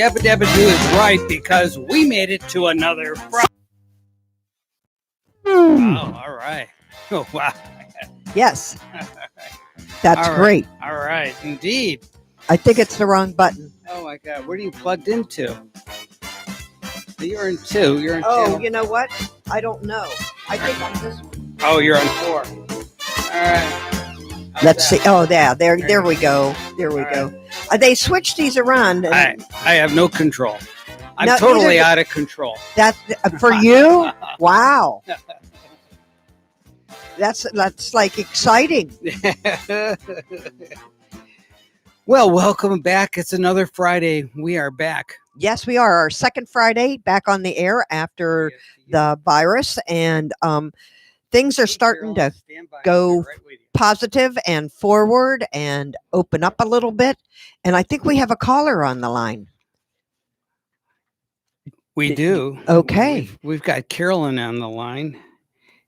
Yabba Dabba Doo is right because we made it to another Friday. Oh, all right. Oh, wow. Yes. That's All right. great. All right, indeed. I think it's the wrong button. Oh my God, what are you plugged into? You're in 2. You're in Oh, channel. you know what? I don't know. I think I'm this one. Oh, you're on 4. All right. How's Let's that? see. Oh, there There we go. There we All go. They switched these around. I have no control. I'm No, totally neither- out of control. That for you? Wow. That's like exciting. Well, welcome back. It's another Friday. We are back. Yes, we are. Our second Friday back on the air after the virus, and things are starting to go positive and forward and open up a little bit. And I think we have a caller on the line. We do. Okay. We've got Carolyn on the line.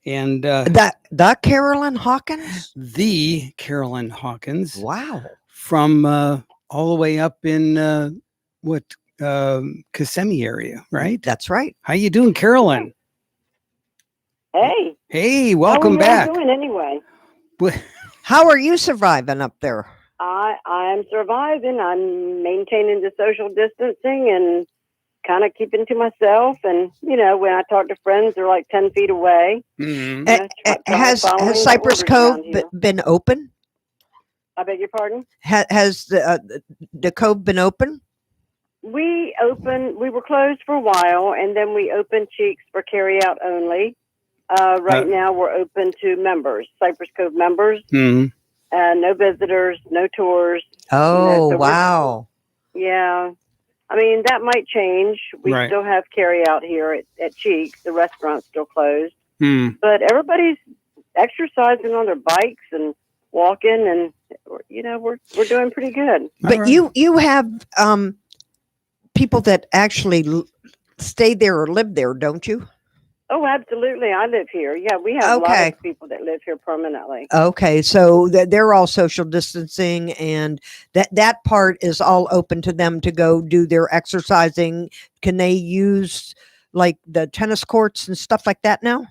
And The Carolyn Hawkins? the Carolyn Hawkins Wow. from all the way up in Kissimmee area, right? That's right. How you doing, Carolyn? Hey. Hey, welcome back. How are you doing anyway? How are you surviving up there? I'm surviving. I'm maintaining the social distancing and kind of keeping to myself. And, you know, when I talk to friends, they're like 10 feet away. Mhm. Has following Cypress orders Cove around here. been open? I beg your pardon? Has the Cove been open? We were closed for a while, and then we opened Cheeks for carry out only. Right now, we're open to members, Cypress Cove members. Mhm. No visitors, no tours. Oh, so wow. Yeah. I mean, that might change. We Right. still have carry out here at Cheeks. The restaurant's still closed. Mhm. But everybody's exercising on their bikes and walking, and, you know, we're doing pretty good. But All right. you have people that actually stay there or live there, don't you? Oh, absolutely. I live here. Yeah, we have a lot Okay. of people that live here permanently. Okay, so they're all social distancing, and that part is all open to them to go do their exercising. Can they use like the tennis courts and stuff like that now?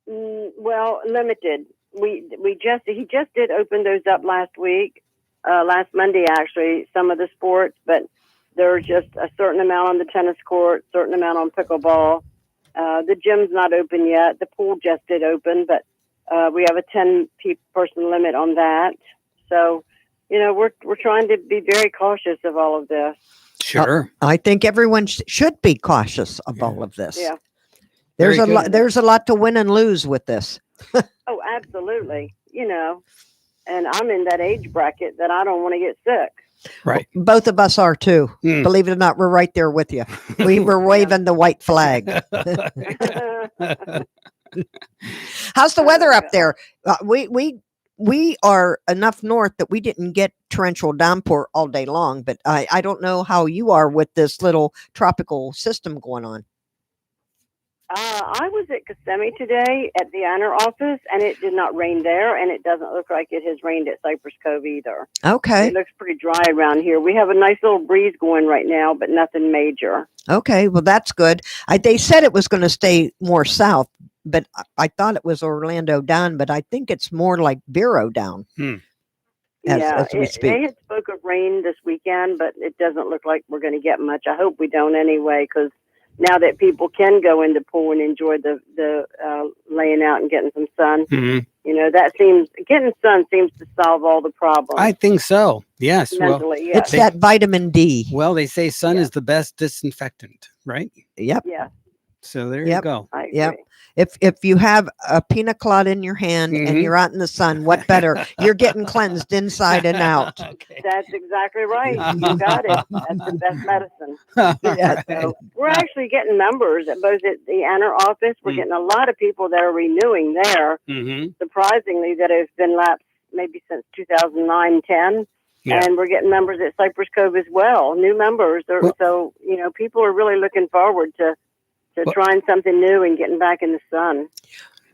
Well, limited. He just did open those up last week, last Monday actually. Some of the sports, but there's just a certain amount on the tennis court, certain amount on pickleball. The gym's not open yet. The pool just did open, but we have a 10-person limit on that. So, you know, we're trying to be very cautious of all of this. Sure. I think everyone should be cautious of all of this. Yeah. There's Very a lot. good. There's a lot to win and lose with this. Oh, absolutely. You know, and I'm in that age bracket that I don't want to get sick. Right. Both of us are too. Mm. Believe it or not, we're right there with you. We were waving the white flag. How's the weather up there? We are enough north that we didn't get torrential downpour all day long, but I don't know how you are with this little tropical system going on. I was at Kissimmee today at the honor office, and it did not rain there, and it doesn't look like it has rained at Cypress Cove either. Okay. It looks pretty dry around here. We have a nice little breeze going right now, but nothing major. Okay. Well, that's good. They said it was going to stay more south, but I thought it was Orlando down, but I think it's more like Vero down. As we speak. They had spoke of rain this weekend, but it doesn't look like we're going to get much. I hope we don't anyway, because now that people can go into pool and enjoy the laying out and getting some sun, Mhm. you know, getting sun seems to solve all the problems. I think so. Yes. Well, mentally, yes. It's that vitamin D. well, they say sun Yeah. is the best disinfectant, right? Yep. Yeah, So there you Yep. go. I agree. Yep. If you have a pina colada in your hand and Mhm. you're out in the sun, what better? You're getting cleansed inside and out. Okay. That's exactly right. You got it. That's the best medicine. Yes. So we're actually getting members at both at the honor office. We're getting a lot of people that are renewing there. Mm-hmm. Surprisingly, that have been lapsed maybe since 2009, 10. Yeah. And we're getting members at Cypress Cove as well, new members. Well- So, you know, people are really looking forward to Well- trying something new and getting back in the sun.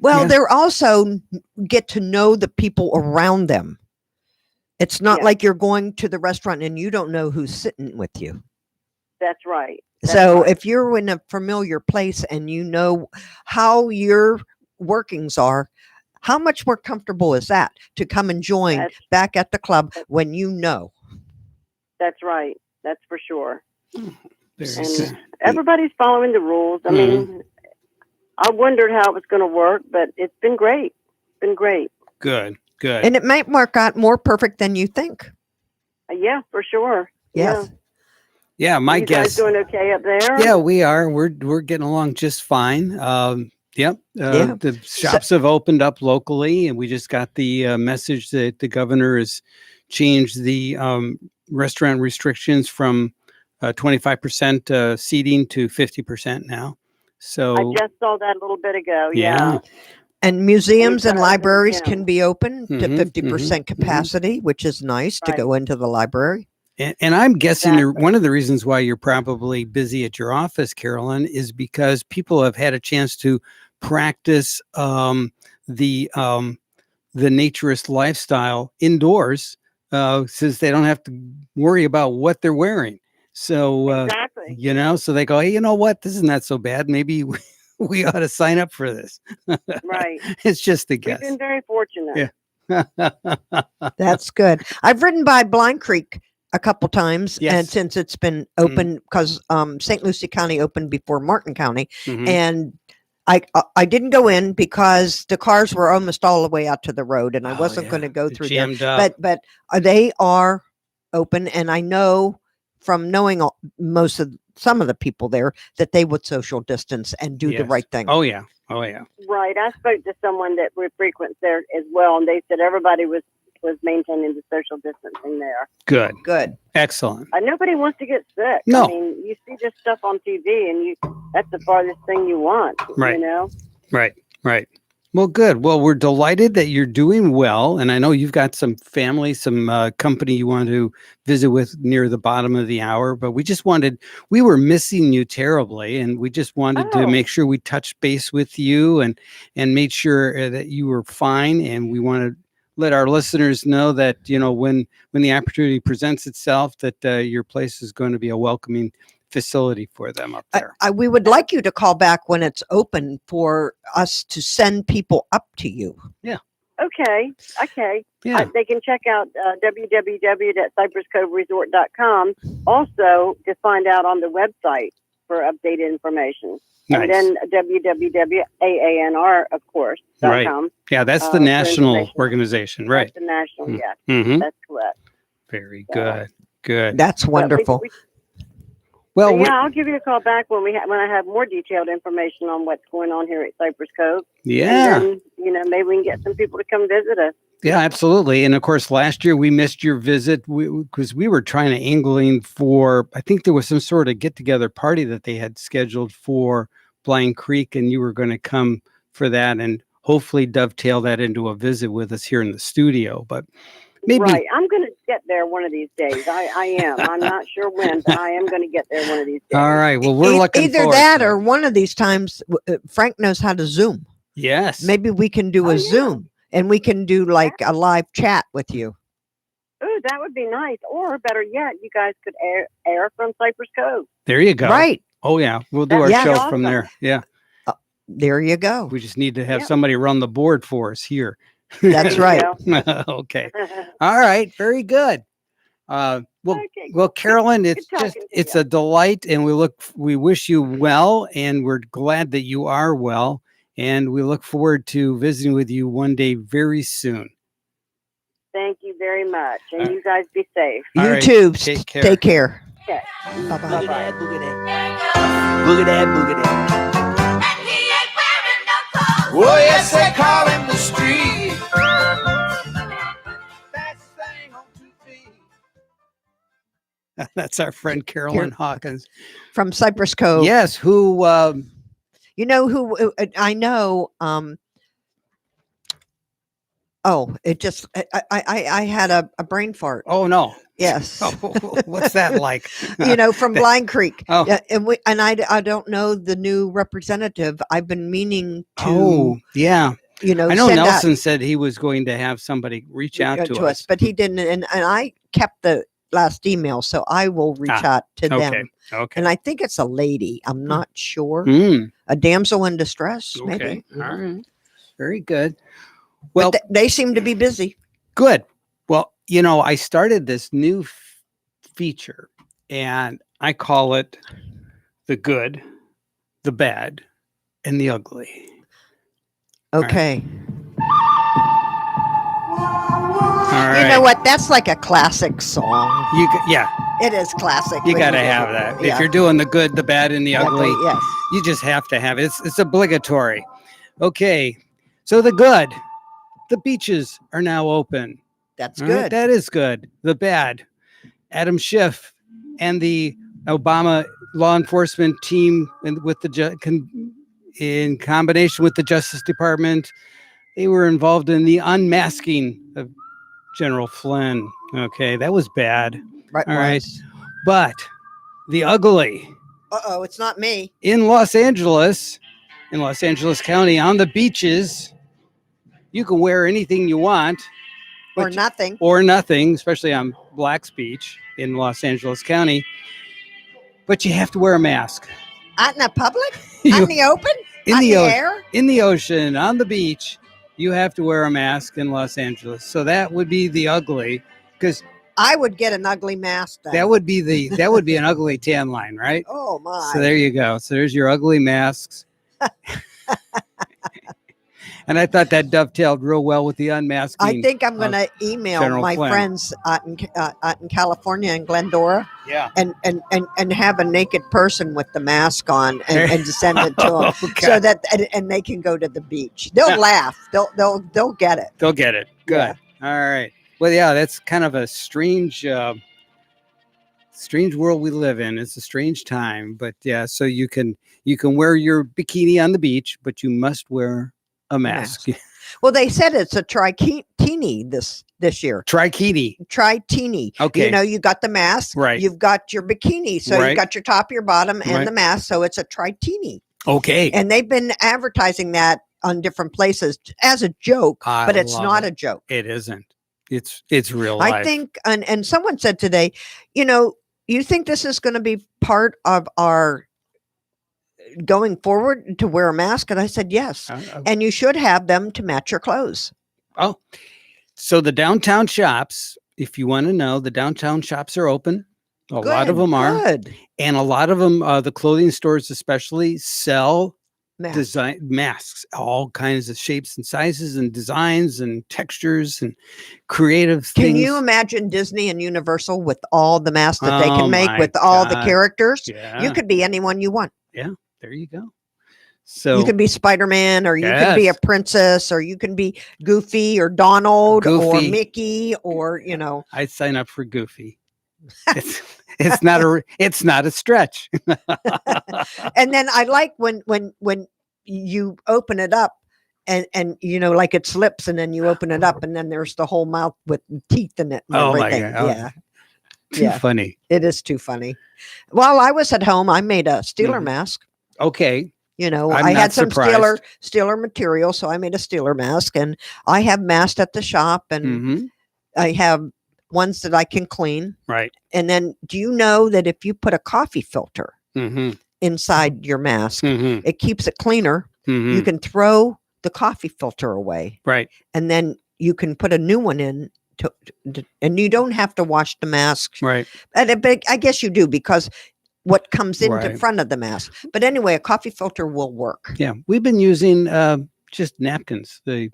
Well, Yeah. they're also get to know the people around them. It's not Yeah. like you're going to the restaurant and you don't know who's sitting with you. That's right. So right. if you're in a familiar place and you know how your workings are, how much more comfortable is that to come and join That's- back at the club when you know? That's right. That's for sure. Very And good. everybody's following the rules. I mean, I wondered how it was going to work, but it's been great. It's been great. Good. Good. And it might work out more perfect than you think. Yeah, for sure. Yes. Yeah, my you guys guess. doing okay up there? Yeah, we are. We're getting along just fine. Yep. Yeah. The shops have opened up locally, and we just got the message that the governor has changed the restaurant restrictions from 25% seating to 50% now. So I just saw that a little bit ago. yeah. And museums and Anytime, libraries yeah. can be open to Mhm, 50% capacity, which is nice to Right. go into the library. And I'm guessing Exactly. one of the reasons why you're probably busy at your office, Carolyn, is because people have had a chance to practice the naturist lifestyle indoors, since they don't have to worry about what they're wearing. So Exactly. so they go, hey, you know what? This is not so bad. Maybe we ought to sign up for this. Right. It's just a We've guess. been very fortunate. Yeah. That's good. I've ridden by Blind Creek a couple times, and Yes. since it's been open, because St. Lucie County opened before Martin County, Mhm. and I didn't go in because the cars were almost all the way out to the road, and I Oh, wasn't going yeah. to go They're through there. jammed up. But they are open, and I know from knowing some of the people there that they would social distance and do the Yes. right thing. Oh yeah. Oh yeah. Right. I spoke to someone that frequents there as well, and they said everybody was maintaining the social distancing there. Good. Good. Excellent. Nobody wants to get sick. No. I mean, you see this stuff on TV, and that's the farthest thing you want. Right. You know. Right. Right. Well, good. Well, we're delighted that you're doing well, and I know you've got some family, some company you want to visit with near the bottom of the hour. But we were missing you terribly, and we just wanted to Oh. make sure we touched base with you and made sure that you were fine. And we want to let our listeners know that when the opportunity presents itself, that your place is going to be a welcoming facility for them up there. We would like you to call back when it's open for us to send people up to you. Okay. Yeah. They can check out www.cypresscoveresort.com also to find out on the website for updated information. Nice. And then www.aanr, of course, Right. .com. Yeah, that's the for national information. organization, right? That's the national, Mm. yes, Mm-hmm. that's correct. Very So- good. Good. That's But wonderful. Well, yeah, I'll give you a call back when when I have more detailed information on what's going on here at Cypress Cove. yeah, And then, maybe we can get some people to come visit us. yeah, absolutely. And of course, last year we missed your visit because we were trying to angling for. I think there was some sort of get-together party that they had scheduled for Blind Creek, and you were going to come for that, and hopefully dovetail that into a visit with us here in the studio. But maybe Right. I'm going to get there one of these days. I am. I'm not sure when, but I am going to get there one of these days. all right. Well, we're looking Either forward that to or it. one of these times, Frank knows how to Zoom. Yes. Maybe we can do Oh, a yeah. Zoom and we can do like a live chat with you. Ooh, that would be nice. Or better yet, you guys could air from Cypress Cove. There you go. Right. Oh yeah, we'll do our That'd be show from awesome. there. Yeah. There you go. We just need to have Yeah. somebody run the board for us here. That's right. Okay. All right. Very good. Well, Okay. well, Carolyn, it's talking just, to it's you. a delight, and we wish you well, and we're glad that you are well, and we look forward to visiting with you one day very soon. Thank you very much. And All right. you guys be safe. All You right, too. take care. Take care. Okay. Bye-bye. Bye-bye. Boogie that. Boogie that. Oh, yes, they call him the street. Fast thing on 2 feet. That's our friend Carolyn Hawkins. From Cypress Cove. Yes, who You know who I know. Oh, it just I had a brain fart. oh no. Yes. Oh, what's that like? From Blind Creek. Oh. Yeah, and I don't know the new representative. I've been meaning to Oh, yeah. I know send out Nelson said he was going to have somebody reach out to us. but he didn't, and I kept the last email, so I will reach out to Okay. them. Okay. And I think it's a lady. I'm not sure. Mm, A damsel in distress, okay. maybe. All right. Very good. Well, But they seem to be busy. good. Well, I started this new feature, and I call it the good, the bad, and the ugly. Okay. All right. You know what? That's like a classic song. Yeah, It is classic. you when got to do have it. that. Yeah. If you're doing the good, the bad, and the Yeah, ugly, yes. you just have to have it. It's obligatory. Okay. So the good, the beaches are now open. That's All right, good. that is good. The bad, Adam Schiff and the Obama law enforcement team, and with in combination with the Justice Department, they were involved in the unmasking of General Flynn. Okay, that was bad. Right. All right. But the ugly Uh-oh, it's not me. in Los Angeles County, on the beaches, you can wear anything you want. Or but- nothing. or nothing, especially on Black's Beach in Los Angeles County. But you have to wear a mask. Out in the public? You- Out in the open? in Out the ocean, air? in the ocean, on the beach, you have to wear a mask in Los Angeles. So that would be the ugly, because I would get an ugly mask then. that would be an ugly tan line, right? Oh my. So there you go. So there's your ugly masks. And I thought that dovetailed real well with the unmasking. I think I'm going to email General my Flynn. friends out in California and Glendora Yeah. and have a naked person with the mask on and send it to them Okay. so that and they can go to the beach. They'll Yeah. laugh. They'll get it. They'll get it. Good. Yeah. All right. Well, yeah, that's kind of a strange world we live in. It's a strange time, but yeah, so you can wear your bikini on the beach, but you must wear a mask. Well, they said it's a tritini this year. Trikini. Tritini. Okay. You know, you got the mask. Right. You've got your bikini. So Right. you've got your top, your bottom, and Right. the mask. So it's a tritini. Okay. And they've been advertising that on different places as a joke, I but it's love not it. a joke. It isn't. It's real life. I think, and someone said today, you think this is going to be part of our going forward to wear a mask? And I said, yes. And you should have them to match your clothes. Oh, so the downtown shops, if you want to know, the downtown shops are open. A lot of Good, them are. Good. And a lot of them, the clothing stores especially, sell Mask. design masks, all kinds of shapes and sizes and designs and textures and creative Can things. you imagine Disney and Universal with all the masks that they Oh can make my with all the God. characters? Yeah, You could be anyone you want. there you go. So You can be Spider-Man, or you can be a Yes. princess, or you can be Goofy or Donald or Goofy. Mickey, or I'd sign up for Goofy. It's not a stretch. And then I like when you open it up and like it slips, and then you open it up, and then there's the whole mouth with teeth in it and Oh my everything. God. Yeah, Too Yeah. funny. it is too funny. While I was at home, I made a Steeler Mhm. mask. Okay. I'm I'm I not had some surprised. Steeler material, so I made a Steeler mask, and I have masks at the shop, and Hmm. I have ones that I can clean. Right. And then, do you know that if you put a coffee filter Hmm. inside your mask, Hmm. it keeps it cleaner? You can throw the coffee filter away, Right. and then you can put a new one in and you don't have to wash the mask. Right. But I guess you do, because what comes into Right. front of the mask. But anyway, a coffee filter will work. Yeah. We've been using just napkins, the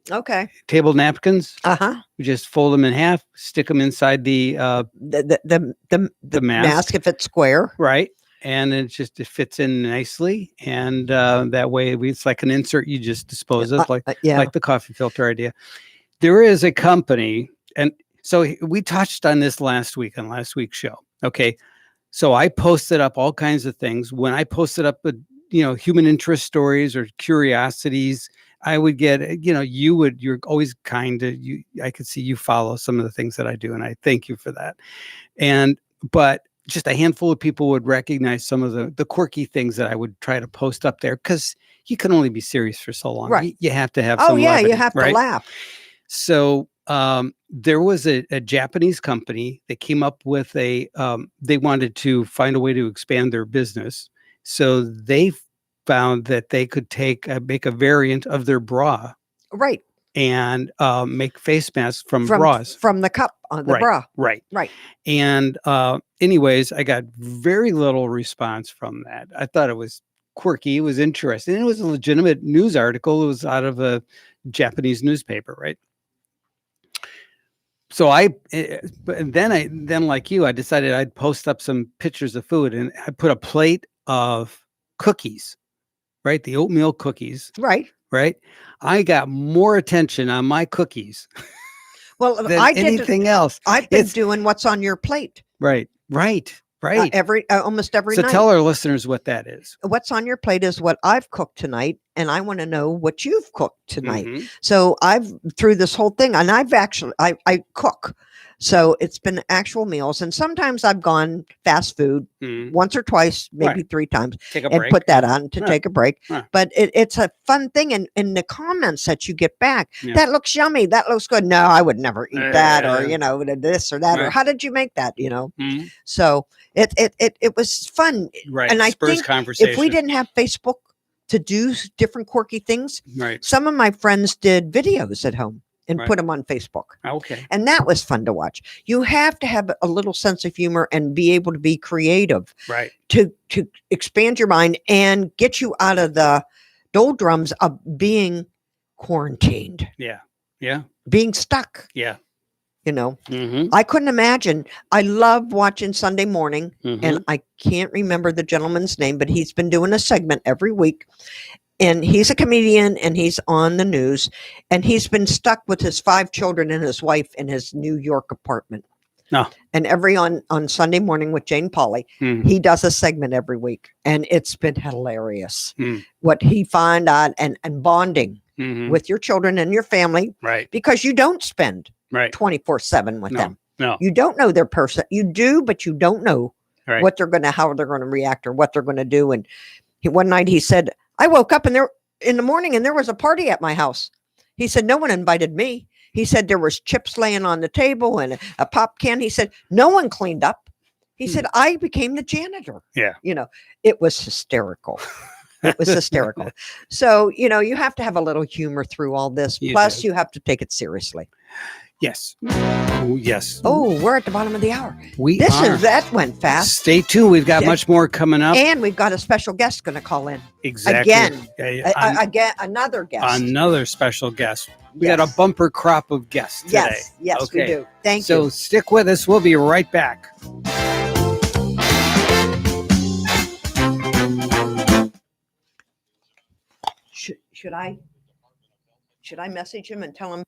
Okay. table napkins. Uh-huh. We just fold them in half, stick them inside the The mask. mask, if it's square. right, and it fits in nicely, and that way it's like an insert you just dispose of, like Yeah. the coffee filter idea. There is a company, and so we touched on this last week on last week's show. Okay, so I posted up all kinds of things. When I posted up, human interest stories or curiosities, I would get, you're always kind to I could see you follow some of the things that I do, and I thank you for that. But just a handful of people would recognize some of the quirky things that I would try to post up there, because you can only be serious for so long. Right. You have to have Oh some yeah, levity, you have right? to laugh. So there was a Japanese company that came up with they wanted to find a way to expand their business. So they found that they could make a variant of their bra Right. and make face masks from From bras. from the cup on the Right, bra. right. Right. And anyways, I got very little response from that. I thought it was quirky. It was interesting. It was a legitimate news article. It was out of a Japanese newspaper, right? So then like you, I decided I'd post up some pictures of food, and I put a plate of cookies, right? The oatmeal cookies, Right. right? I got more attention on my cookies Well, than I did. anything else. I've been It's doing what's on your plate right. almost every So night. tell our listeners what that is. What's on your plate is what I've cooked tonight, and I want to know what you've cooked tonight. Mhm. So I've through this whole thing, and I've actually I cook, so it's been actual meals, and sometimes I've gone fast food Mhm. once or twice, maybe Right. 3 times, Take a and break. put that on to Yeah. take a break. Yeah. But it's a fun thing, and in the comments that you get back, Yeah. that looks yummy, that looks good. No, I would never eat that, or Yeah. this or that, or Right. how did you make that? Mhm. So it was fun, Right. and I Spurs think conversation. if we didn't have Facebook to do different quirky things, Right. some of my friends did videos at home and Right. put them on Facebook. Okay. And that was fun to watch. You have to have a little sense of humor and be able to be creative Right. to expand your mind and get you out of the doldrums of being quarantined, Yeah. Yeah. being stuck. Yeah. Mm-hmm. I couldn't imagine. I love watching Sunday Morning, Mm-hmm. and I can't remember the gentleman's name, but he's been doing a segment every week. And he's a comedian, and he's on the news, and he's been stuck with his 5 children and his wife in his New York apartment. No. And on Sunday Morning with Jane Pauley, he does a segment every week, and it's been hilarious. What he find out and bonding with your children and your family, Right. because you don't spend Right. 24/7 with them. No. You don't know their person. You do, but you don't know Right. how they're going to react or what they're going to do. And one night he said, I woke up in the morning and there was a party at my house. He said, no one invited me. He said, there was chips laying on the table and a pop can. He said, no one cleaned up. He said, I became the janitor. Yeah. It was hysterical. It was hysterical. So, you have to have a little humor through all this. Plus, you have to take it seriously. Yes. Oh, yes. Oh, we're at the bottom of the hour. We That went fast. Stay tuned. We've got much more coming up. And we've got a special guest going to call in. Exactly. Again. Yeah, Again, another guest. another special guest. We got Yes. a bumper crop of guests today. Yes, we do. Thank So you. stick with us. We'll be right back. Should I message him and tell him?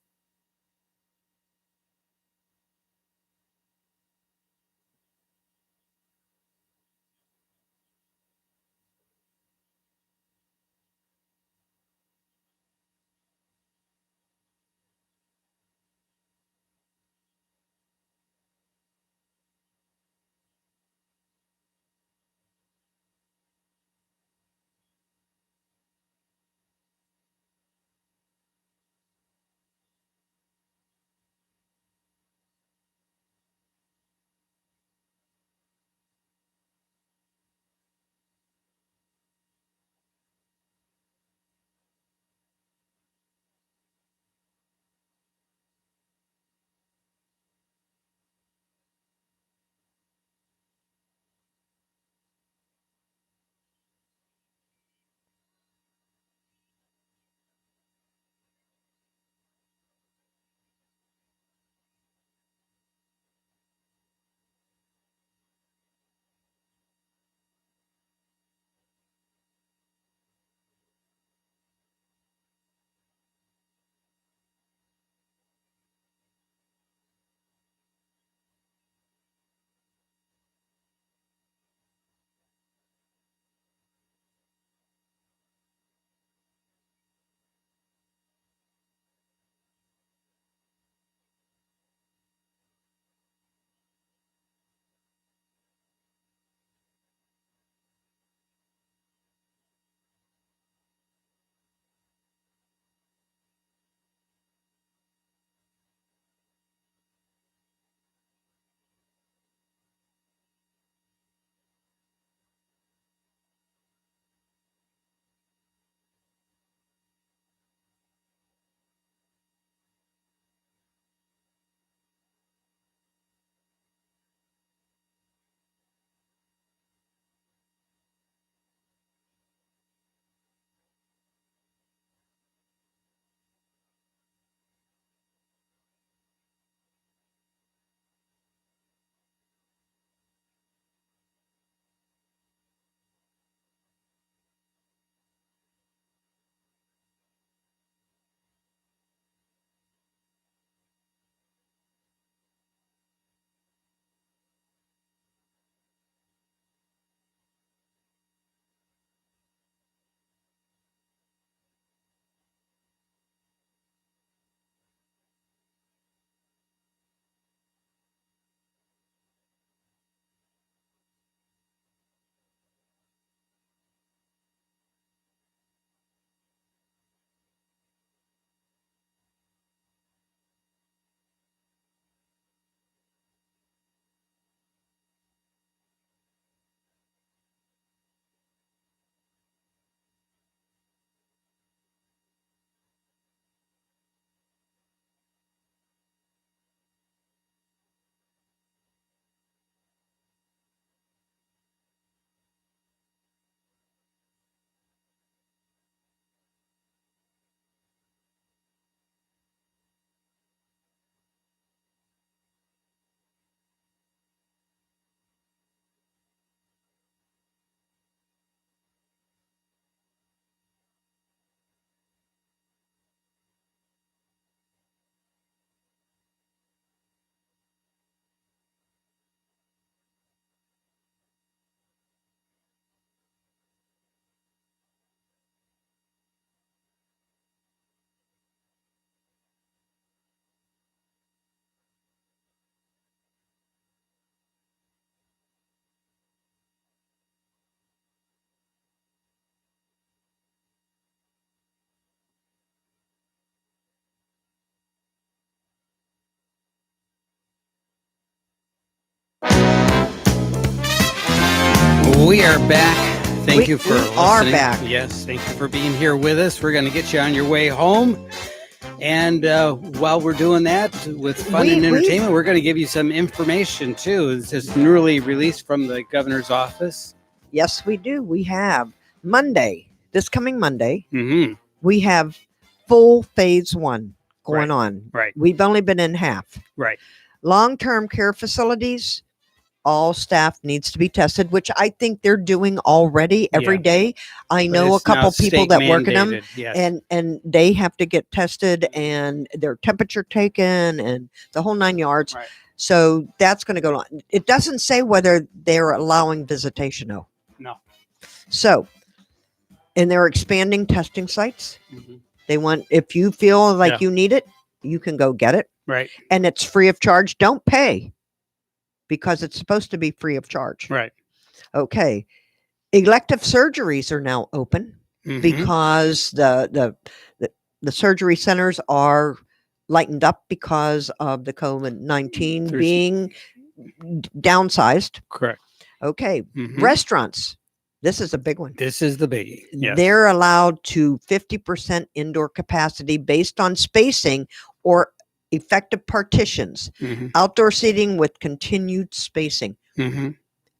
We are back. Thank you for we listening. are back. Yes, thank you for being here with us. We're going to get you on your way home. And while we're doing that with fun and entertainment, we're going to give you some information too. It's just newly released from the governor's office. Yes, we do. We have Monday, this coming Monday, Mm-hmm. we have full phase 1 going Right. on. Right. We've only been in half. Right. Long-term care facilities, all staff needs to be tested, which I think they're doing already every Yeah. day. I But know a it's now couple people state that work in them, mandated, yes. and they have to get tested and their temperature taken and the whole 9 yards. Right. So that's going to go on. It doesn't say whether they're allowing visitation though. No. So, and they're expanding testing sites. Mhm. They want, if you feel like Yeah. you need it, you can go get it, Right. and it's free of charge. Don't pay, because it's supposed to be free of charge. Right. Okay. Elective surgeries are now open Mhm. because the surgery centers are lightened up because of the COVID-19 There's- being downsized. Correct. Okay. Mhm. Restaurants. This is a big one. This is the biggie. Yes. They're allowed to 50% indoor capacity based on spacing or effective partitions, Mhm. outdoor seating with continued spacing. Mhm.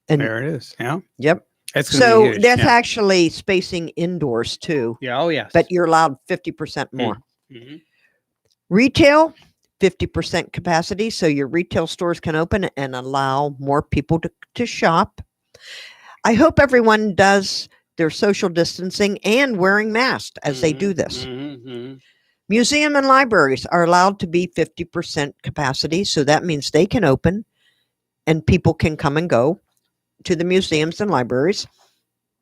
And There it is. Yeah. yep. That's gonna So be huge. that's yeah. actually spacing indoors too, Yeah. Oh, yes. but you're allowed 50% more. Mhm. Retail, 50% capacity. So your retail stores can open and allow more people to shop. I hope everyone does their social distancing and wearing masks as they do this. Mhm. Museum and libraries are allowed to be 50% capacity. So that means they can open and people can come and go to the museums and libraries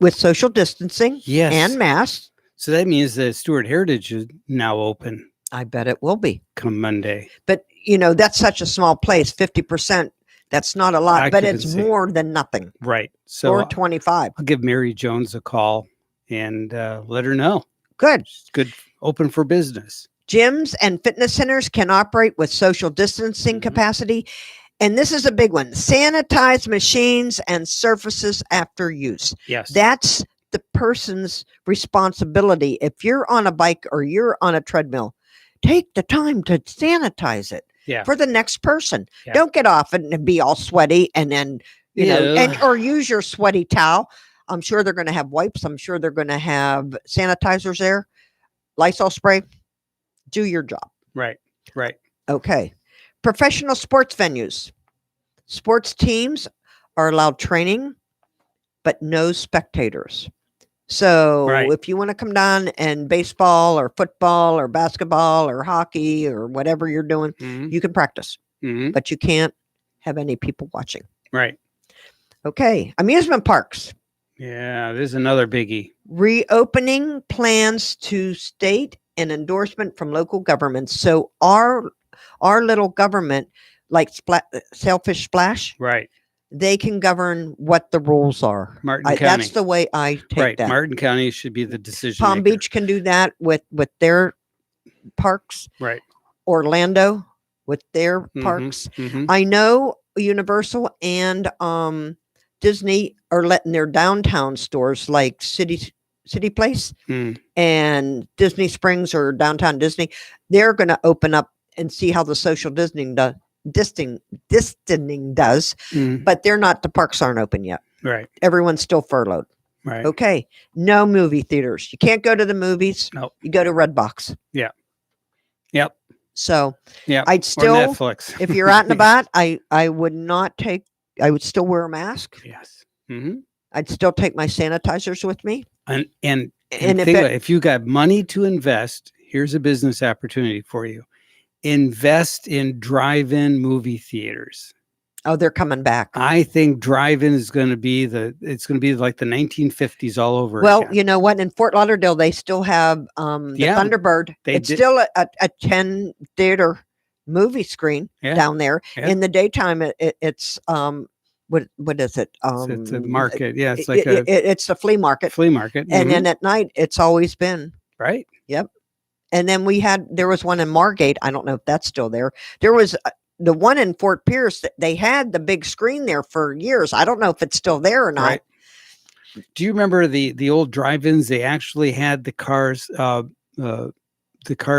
with social distancing Yes. and masks. So that means that Stewart Heritage is now open I bet it will be. come Monday. But, that's such a small place, 50%. That's not a lot, but it's Occupancy. more than nothing. Right. So Or 25. I'll give Mary Jones a call and let her know. Good. It's good. Open for business. Gyms and fitness centers can operate with social distancing Mhm. capacity. And this is a big one. Sanitize machines and surfaces after use. Yes. That's the person's responsibility. If you're on a bike or you're on a treadmill, take the time to sanitize it Yeah. for the next person. Yeah. Don't get off and be all sweaty and then, Yeah. or use your sweaty towel. I'm sure they're going to have wipes. I'm sure they're going to have sanitizers there, Lysol spray. Do your job. Right. Right. Okay. Professional sports venues. Sports teams are allowed training, but no spectators. So Right. if you want to come down and baseball or football or basketball or hockey or whatever you're doing, Mhm. you can practice, Mhm. but you can't have any people watching. Right. Okay. Amusement parks. Yeah. There's another biggie. Reopening plans to state and endorsement from local governments. So our little government, like Sailfish Splash, Right. they can govern what the rules are. Martin County. That's the way I take Right. that. Martin County should be the decision. Palm maker. Beach can do that with their parks. Right. Orlando with their Mhm. parks. Mhm. I know Universal and Disney are letting their downtown stores like City Place Mm. and Disney Springs or Downtown Disney. They're going to open up and see how the social distancing does, Mm. but the parks aren't open yet. Right. Everyone's still furloughed. Right. Okay. No movie theaters. You can't go to the movies. Nope. You go to Redbox. Yep. So Yeah. I'd Or still, Netflix. if you're out and about, I would still wear a mask. Yes. Hmm. I'd still take my sanitizers with me. And And if think it- about it, if you got money to invest, here's a business opportunity for you. Invest in drive-in movie theaters. Oh, they're coming back. I think drive-in is going to be like the 1950s all over Well, again. you know what? In Fort Lauderdale, they still have the Yeah, Thunderbird. they It's did- still a 10 theater movie screen Yeah, down there. yeah. In the daytime, it's what is it? It's a market. Yeah, it's like a it's the flea market. flea market. And Mhm. then at night, it's always been. Right. And then there was one in Margate. I don't know if that's still there. There was the one in Fort Pierce. They had the big screen there for years. I don't know if it's still there or not. Right. Do you remember the old drive-ins? They actually had the cars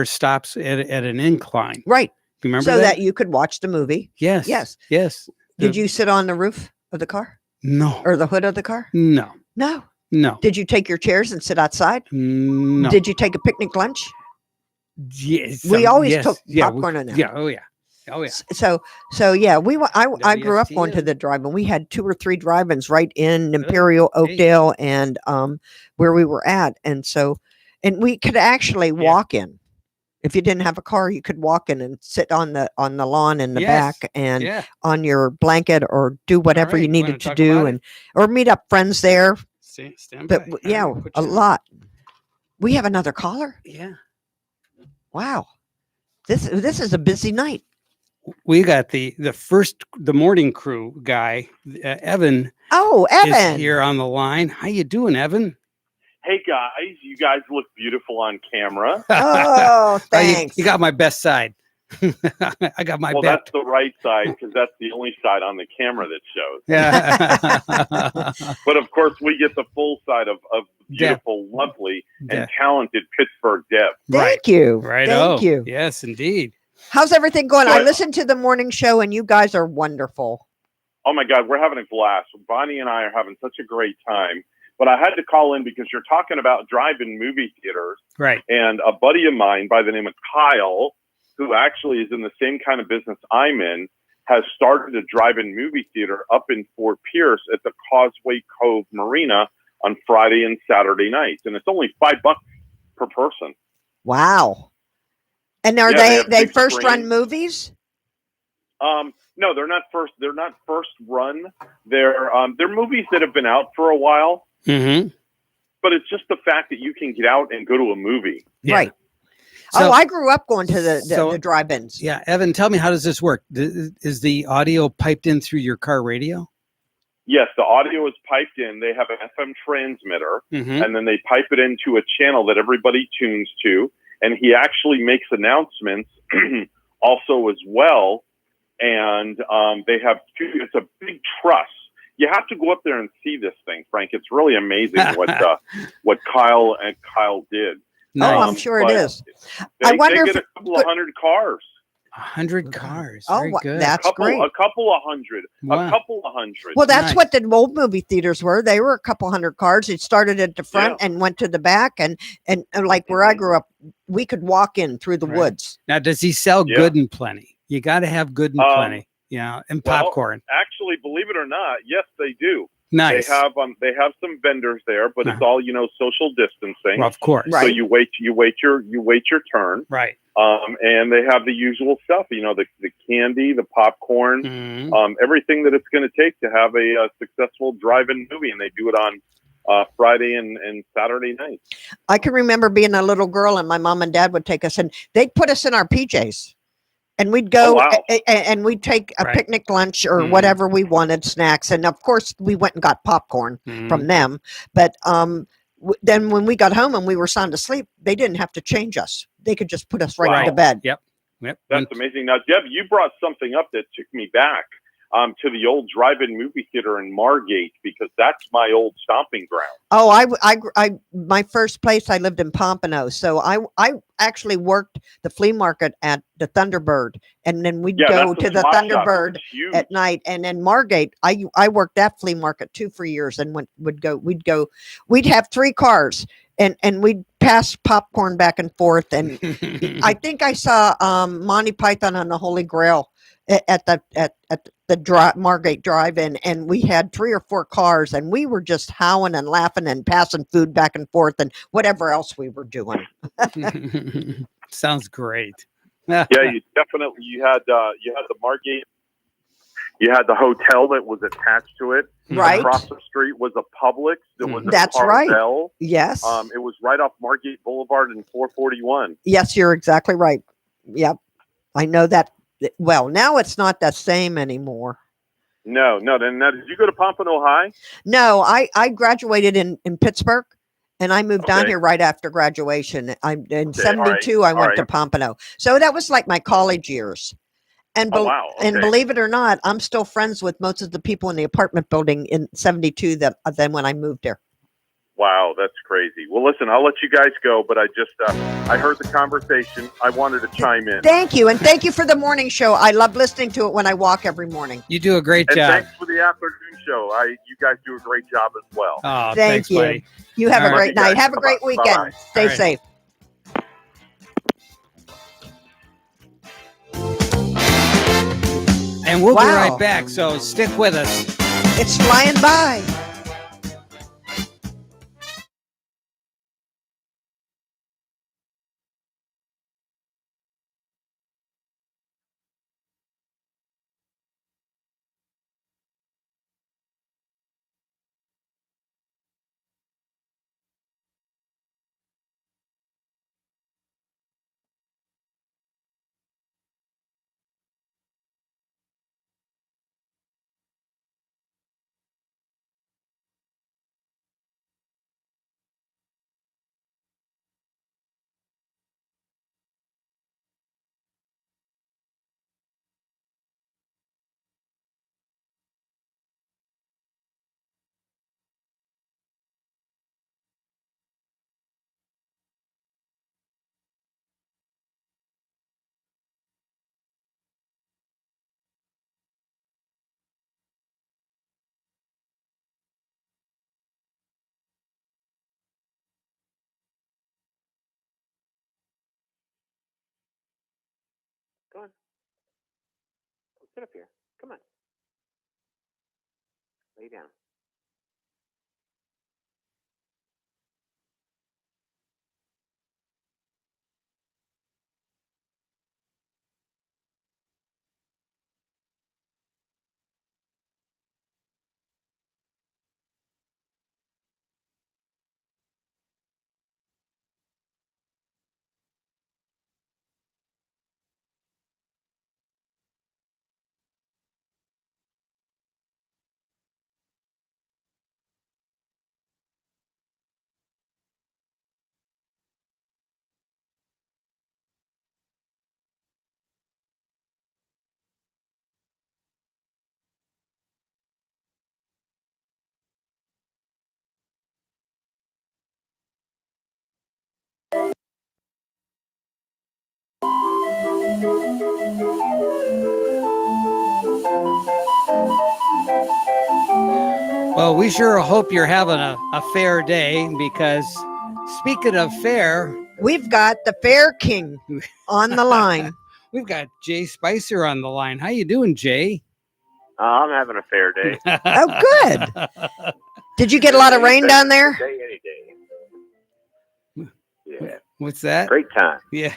stops at an incline. Right. Do you remember So that? that you could watch the movie. Yes. Yes. Yes. Did you sit on the roof of the car No. or the hood of the car? No. No. No. Did you take your chairs and sit outside? No. Did you take a picnic lunch? Yes. We always took yeah, popcorn in there. Yeah. Oh yeah. Oh yeah. So yeah, I grew up going to WSTN. the drive-in. We had 2 or 3 drive-ins right in Imperial, Hey. Oakdale, and where we were at, and we could actually walk in. If you didn't have a car, you could walk in and sit on the lawn in the Yes. back and Yeah. on your blanket or do whatever right, you you needed wanna to talk do, about it? and or meet up friends there. Stand But by. yeah, All right, put a you on. lot. We have another caller. Yeah. Wow, this is a busy night. We got the morning crew guy, Evan, Oh, is Evan. here on the line. How you doing, Evan? Hey guys, you guys look beautiful on camera. Oh, Oh, thanks. you got my best side. I got my Well, best. that's the right side because that's the only side on the camera that shows. Yeah. But of course, we get the full side of beautiful, lovely, Deb. and talented Pittsburgh Deb. Thank you. Right. Thank you. Yes, indeed. How's everything going? So I I- listened to the morning show and you guys are wonderful. Oh my God, we're having a blast. Bonnie and I are having such a great time. But I had to call in because you're talking about drive-in movie theaters, Right. and a buddy of mine by the name of Kyle, who actually is in the same kind of business I'm in, has started a drive-in movie theater up in Fort Pierce at the Causeway Cove Marina on Friday and Saturday nights, and it's only $5 per person. Wow. And are Yeah, they have they big first run screens. movies? No, they're not first. They're not first run. They're movies that have been out for a while, Mm-hmm. but it's just the fact that you can get out and go to a movie. Yeah. Right. So- Oh, I grew up going to the so- drive-ins. Yeah, Evan, tell me, how does this work? Is the audio piped in through your car radio? Yes, the audio is piped in. They have an FM transmitter, Mm-hmm. and then they pipe it into a channel that everybody tunes to. And he actually makes announcements also as well. And they have it's a big truss. You have to go up there and see this thing, Frank. It's really amazing what Kyle did. Oh, I'm Nice. sure it but is. They, I wonder they if get a couple of hundred cars. 100 cars. Oh, Very good. that's great. A couple of hundred. Wow. A couple of hundred. Well, that's Nice. what the old movie theaters were. They were a couple hundred cars. It started at the front and went to the back, and like where I grew up, we could walk in through the Right. woods. Now, does he sell Yeah. good and plenty? You got to have good and plenty. Yeah, and well, popcorn. Actually, believe it or not, yes, they do. Nice. They have some vendors there, but it's all social distancing. Well, of course. So Right. you wait your turn, Right. and they have the usual stuff. The candy, the popcorn, Mhm. everything that it's going to take to have a successful drive-in movie, and they do it on Friday and Saturday nights. I can remember being a little girl, and my mom and dad would take us, and they'd put us in our PJs. And we'd go Oh, wow. and we'd take a Right. picnic lunch or Mhm. whatever we wanted, snacks. And of course, we went and got popcorn Mhm. from them. But then when we got home and we were sound asleep, they didn't have to change us. They could just put us right Wow. into bed. Yep. That's amazing. Now, Deb, you brought something up that took me back to the old drive-in movie theater in Margate, because that's my old stomping ground. Oh, my first place, I lived in Pompano. So I actually worked the flea market at the Thunderbird. And then we'd Yeah, go that's to the swap shop. Thunderbird It's huge. at night. And then Margate, I worked that flea market too for years, and we'd have 3 cars and we'd pass popcorn back and forth. And I think I saw Monty Python on the Holy Grail at the Margate Drive-In, and we had 3 or 4 cars, and we were just howling and laughing and passing food back and forth and whatever else we were doing. Sounds great. Yeah, you had the Margate. You had the hotel that was attached to it. Right. Across the street was a Publix. There was a That's right. Carvel. Yes. It was right off Margate Boulevard and 441. Yes, you're exactly right. Yep. I know that. Well, now it's not the same anymore. No. Then now, did you go to Pompano High? No, I graduated in Pittsburgh, and I moved down Okay. here right after graduation. In Okay, all right, 72, I all went to right. Pompano. So that was like my college years. And, Oh, wow, and okay. believe it or not, I'm still friends with most of the people in the apartment building in 72 than when I moved there. Wow, that's crazy. Well, listen, I'll let you guys go, but I just I heard the conversation. I wanted to chime in. Thank you. And thank you for the morning show. I love listening to it when I walk every morning. You do a great And job. thanks for the afternoon show. You guys do a great job as well. Oh, Thank thanks, you. buddy. You have All a right. great night. Have a great Bye-bye. weekend. Bye-bye. Stay All right. safe. And we'll be Wow. right back, so stick with us. It's flying by. Go on. Sit up here. Come on. Lay down. Well, we sure hope you're having a fair day, because speaking of fair, We've got the Fair King on the line. we've got Jay Spicer on the line. How you doing, Jay? I'm having a fair day. Oh, good. Did you get a lot of rain down there? Day, any day. Yeah. What's that? Great time. Yeah.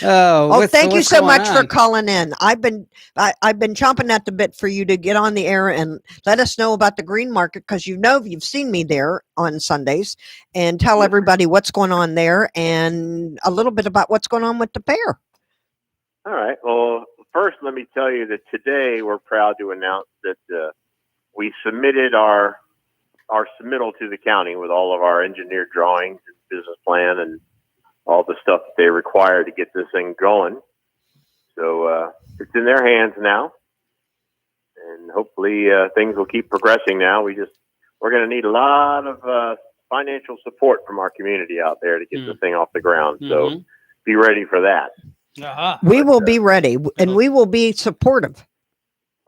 Oh, thank you what's so going much for on? calling in. I've been chomping at the bit for you to get on the air and let us know about the green market, because you've seen me there on Sundays, and tell everybody what's going on there and a little bit about what's going on with the fair. All right. Well, first, let me tell you that today we're proud to announce that we submitted our submittal to the county with all of our engineered drawings and business plan and all the stuff that they require to get this thing going. So it's in their hands now, and hopefully things will keep progressing. Now we're going to need a lot of financial support from our community out there to get this thing off the ground. So be ready for that. Uh-huh. We will be ready, and we will be supportive.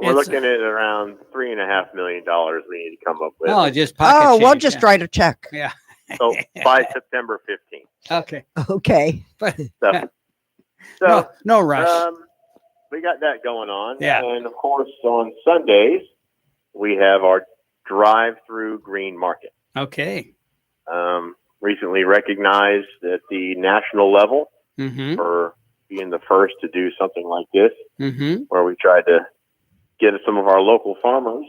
We're It's- looking at around $3.5 million we need to come up with. Oh, just pocket Oh, we'll change, just yeah. write a check. Yeah. So by September 15th. Okay. Okay. But So no rush. we got that going on. Yeah. And of course, on Sundays, we have our drive-through green market. Okay. Recently recognized at the national level Mm-hmm. for being the first to do something like this, Mm-hmm. where we tried to get some of our local farmers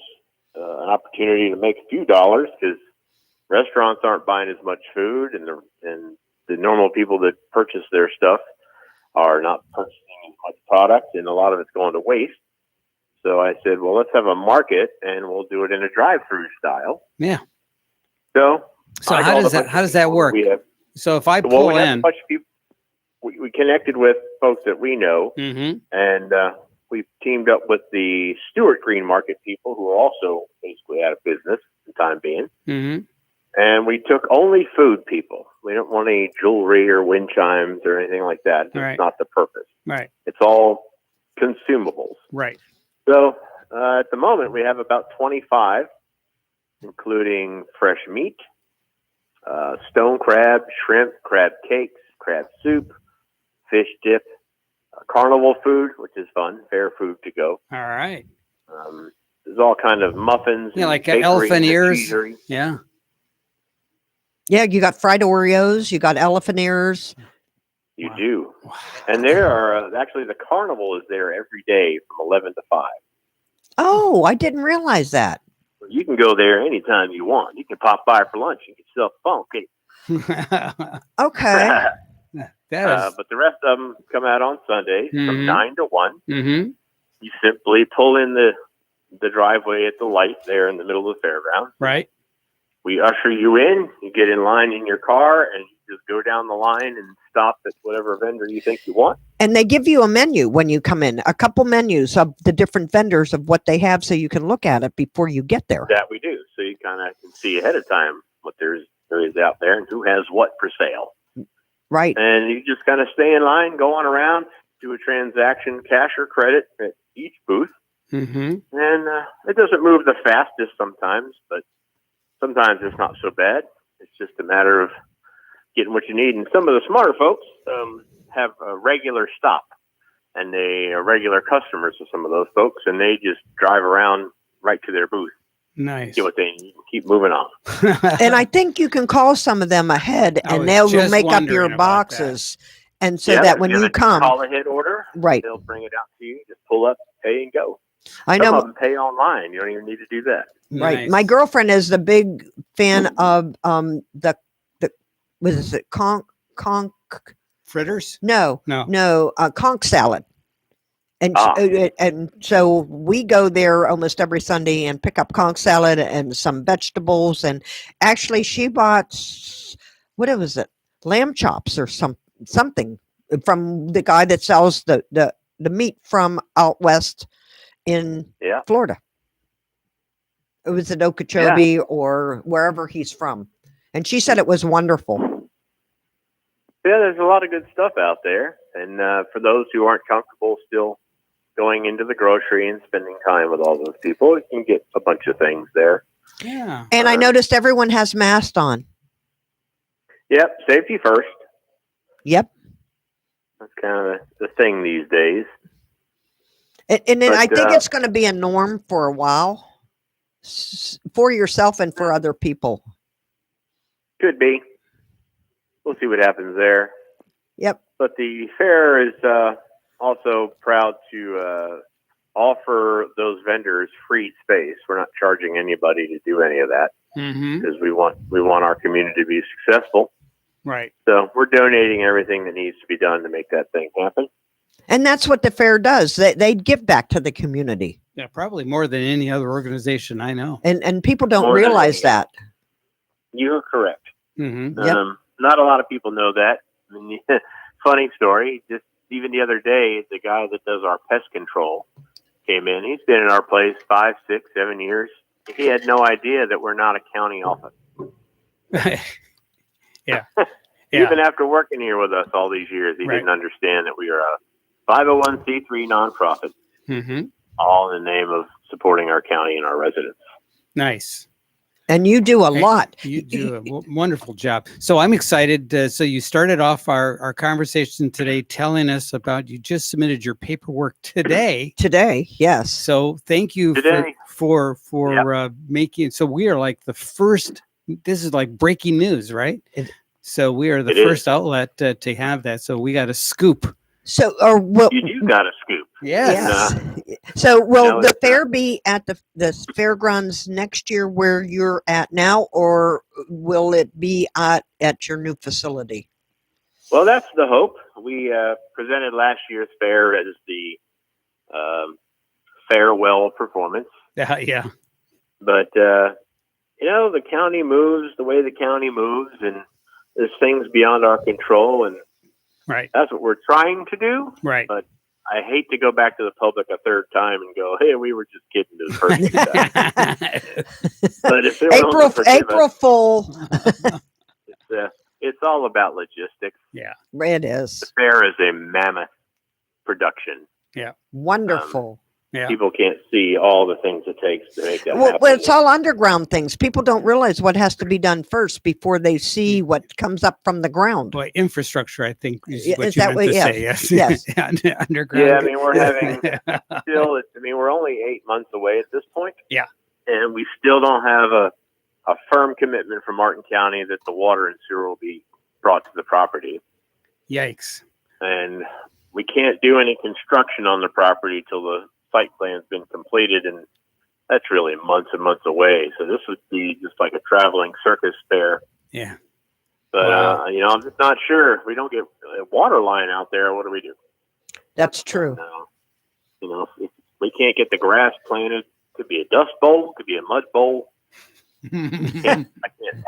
an opportunity to make a few dollars, because restaurants aren't buying as much food, and the normal people that purchase their stuff are not purchasing as much product, and a lot of it's going to waste. So I said, well, let's have a market, and we'll do it in a drive-through style. Yeah. So I how called does a that bunch how of does that people work? we have. So if I Well, pull we have a in, bunch of people. We connected with folks that we know, mm-hmm. and we've teamed up with the Stewart Green Market people, who are also basically out of business. the time being. Mm-hmm. And we took only food people. We don't want any jewelry or wind chimes or anything like that. That's Right. not the purpose. Right. It's all consumables. Right. So at the moment, we have about 25, including fresh meat, stone crab, shrimp, crab cakes, crab soup, fish dip, carnival food, which is fun, fair food to go. All right. There's all kind of muffins. Yeah, and like bakery elephant and ears. cheesery. Yeah. Yeah, you got fried Oreos, you got elephant ears. You Wow. do. And there are actually the carnival is there every day from 11 to 5. Oh, I didn't realize that. You can go there anytime you want. You can pop by for lunch and get yourself funky. Okay. That is. But the rest of them come out on Sundays Mhm. from 9 to 1. Mm-hmm. You simply pull in the driveway at the light there in the middle of the fairground. Right. We usher you in. You get in line in your car and you just go down the line and stop at whatever vendor you think you want. And they give you a menu when you come in, a couple menus of the different vendors of what they have so you can look at it before you get there. That we do. So you kind of can see ahead of time what there is out there and who has what for sale. Right. And you just kind of stay in line, go on around, do a transaction, cash or credit at each booth. Mm-hmm. And it doesn't move the fastest sometimes, but sometimes it's not so bad. It's just a matter of getting what you need. And some of the smarter folks have a regular stop, and they are regular customers of some of those folks, and they just drive around right to their booth, Nice. get what they need, and keep moving on. And I think you can call some of them ahead I was and they'll just make up wondering your about boxes. And so Yeah, that when if you it's a come, call ahead order, right. they'll bring it out to you. Just pull up, pay, and go. I Some of know, them pay online. You don't even need to do that. right. Nice. My girlfriend is the big fan of the what is it? Conch Fritters? no, No. conch salad. And and so we go there almost every Sunday and pick up conch salad and some vegetables. And actually, she bought what was it, lamb chops or something from the guy that sells the meat from out west in Yeah. Florida. It was at Okeechobee or wherever he's from, and she said it was wonderful. Yeah, there's a lot of good stuff out there. And for those who aren't comfortable still going into the grocery and spending time with all those people, you can get a bunch of things there. Yeah. And I noticed everyone has masks on. Yep, safety first. Yep. That's kind of the thing these days. And then I But, think it's going to be a norm for a while for yourself and for other people. Could be. We'll see what happens there. Yep. But the fair is also proud to offer those vendors free space. We're not charging anybody to do any of that Mm-hmm. because we want our community to be successful. Right. So we're donating everything that needs to be done to make that thing happen. And that's what the fair does. They give back to the community. Yeah, probably more than any other organization I know. And people don't More than realize any. that. You're correct. Mm-hmm. Yep. Not a lot of people know that. I mean, funny story. Just even the other day, the guy that does our pest control came in. He's been in our place 5, 6, 7 years. He had no idea that we're not a county office. Yeah. Even after working here with us all these years, he Right. didn't understand that we are a 501c3 nonprofit, Mm-hmm. all in the name of supporting our county and our residents. Nice. And you do a Hey, lot. You do a wonderful job. So I'm excited. So you started off our conversation today telling us about you just submitted your paperwork today. Today, yes. So thank you Today. for making. So we are like the first. This is like breaking news, right? So we are the It is. first outlet to have that. So we got a scoop. So, or will You do got a scoop. Yes. So will No, the it's fair be at the fairgrounds next year where you're at now, or will it be at your new facility? Well, that's the hope. We presented last year's fair as the farewell performance. Yeah. But, the county moves the way the county moves, and there's things beyond our control, and Right. that's what we're trying to do. Right. But I hate to go back to the public a third time and go, hey, we were just kidding to the person. But if they're willing to forgive April us, Fool. it's all about logistics. It is The fair is a mammoth production. wonderful. Yeah. People can't see all the things it takes to make that Well, happen. it's all underground things. People don't realize what has to be done first before they see what comes up from the ground. Boy, infrastructure, I think, is Yeah, what is you that meant what- to yes, say. Yes. yes. Underground. Yeah, I mean, we're having still, we're only 8 months away at this point. Yeah. And we still don't have a firm commitment from Martin County that the water and sewer will be brought to the property. Yikes. And we can't do any construction on the property till the site plan's been completed, and that's really months and months away. So this would be just like a traveling circus fair. Yeah. But Wow. I'm just not sure. If we don't get a water line out there, what do we do? That's true. If we can't get the grass planted, could be a dust bowl, could be a mud bowl. I can't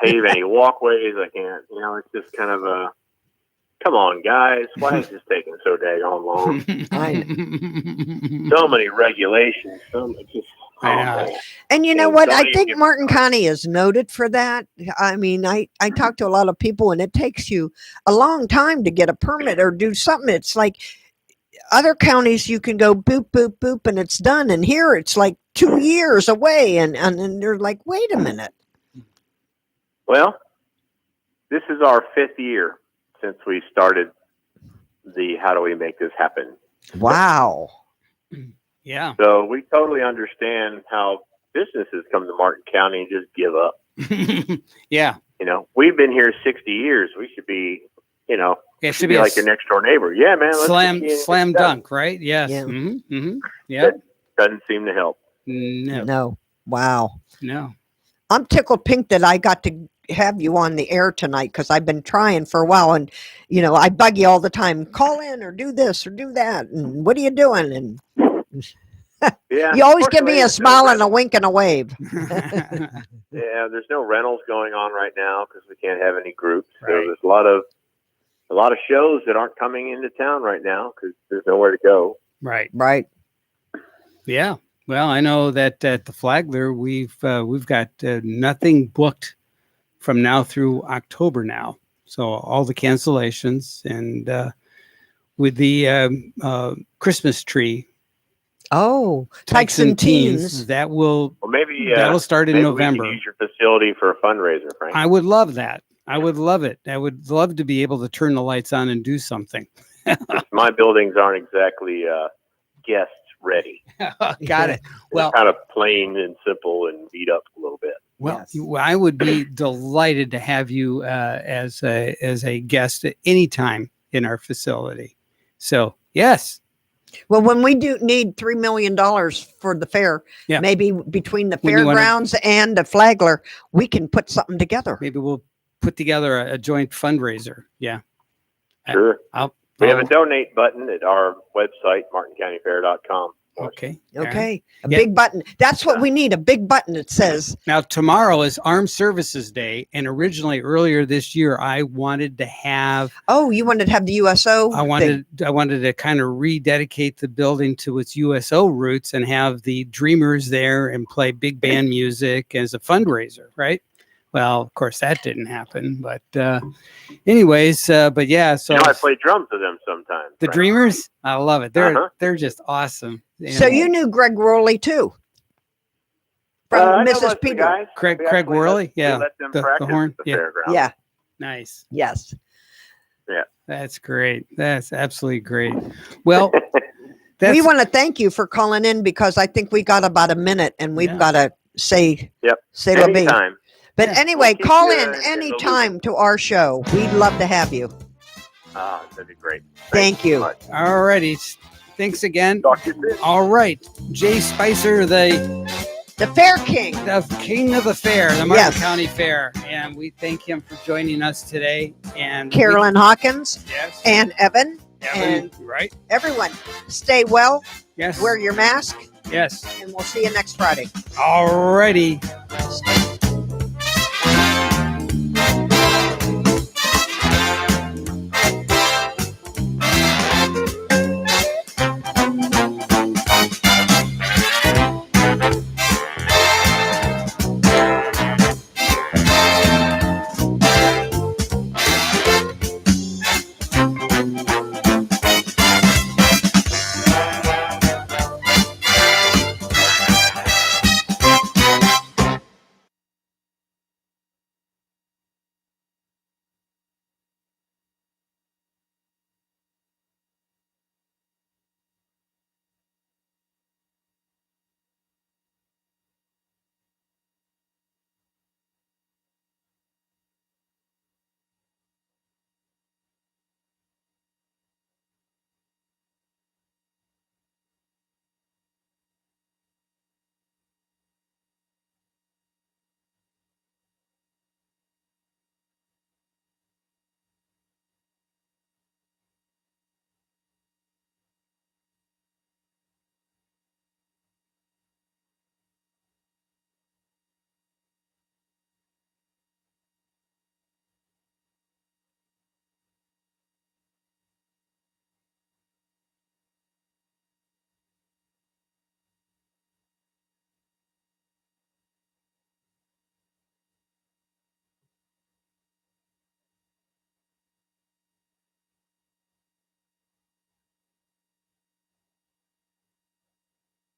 pave any walkways. I can't. It's just kind of a. Come on, guys! Why is this taking so daggone long? So many regulations. I know. man. And you know And what? I somebody think give- Martin County is noted for that. I mean, I talk to a lot of people, and it takes you a long time to get a permit or do something. It's like other counties, you can go boop, boop, boop, and it's done. And here it's like 2 years away. And they're like, wait a minute. Well, this is our 5th year since we started the How Do We Make This Happen? Wow. Yeah. So we totally understand how businesses come to Martin County and just give up. Yeah. We've been here 60 years. We should be, It should be like your next door neighbor. Yeah, man. let's slam just get slam it done. dunk, right? Yes. Yeah. Yeah. Doesn't seem to help. No. No. Wow. No. I'm tickled pink that I got to have you on the air tonight because I've been trying for a while, and I bug you all the time. Call in or do this or do that, and what are you doing? And Yeah. you always give Fortunately, me a there's no smile and a rentals. wink and a wave. Yeah, there's no rentals going on right now because we can't have any groups. So Right. there's a lot of shows that aren't coming into town right now because there's nowhere to go. Right. Right. Yeah. Well, I know that at the Flagler, we've got nothing booked from now through October now. So all the cancellations, and with the Christmas tree, Oh, Tykes and Teens. that will Well, maybe that'll start in maybe November. We can use your facility for a fundraiser, Frank. I would love that. I would love it. I would love to be able to turn the lights on and do something. My buildings aren't exactly guests ready. Got it. Well, They're kind of plain and simple and beat up a little bit. Well, Yes. I would be delighted to have you as a guest at any time in our facility. So yes, Well, when we do need $3 million for the fair, Yeah. maybe between the When you wanna- fairgrounds and the Flagler, we can put something together. maybe we'll put together a joint fundraiser. Yeah, Sure. I'll, We have a donate button at our website, martincountyfair.com. okay. all right. Okay. A Yeah. big button. That's what we need. A big button that says, Now tomorrow is Armed Services Day, and originally earlier this year I wanted to have oh, you wanted to have the USO? I thing. wanted to kind of rededicate the building to its USO roots and have the Dreamers there and play big band music as a fundraiser, right? Well, of course that didn't happen, but anyways, but yeah, so I play drums with them sometimes. the Frank. Dreamers, I love it. Uh-huh. They're just awesome. So And you knew Greg Rowley too? From I know most Mrs. of the Peter. guys. Craig We Craig actually Worley, we yeah, let them the practice horn, at the yeah. fairground. Yeah. Nice. Yes. That's great. That's absolutely great. Well, that's We want to thank you for calling in because I think we got about a minute and we've Yeah. got to say Yep. la vie. Anytime. But Yeah. anyway, We'll keep call you in in the loop. anytime to our show. We'd love to have you. That'd be great. Thank you. so much. all righty. Thanks again. Talk to you soon. All right, Jay Spicer, the Fair King. king of the fair, the Martin Yes. County Fair, and we thank him for joining us today. And Carolyn Hawkins yes, and Evan. Evan, right? Everyone, stay well, Yes, wear your mask, yes. and we'll see you next Friday. All righty. Stay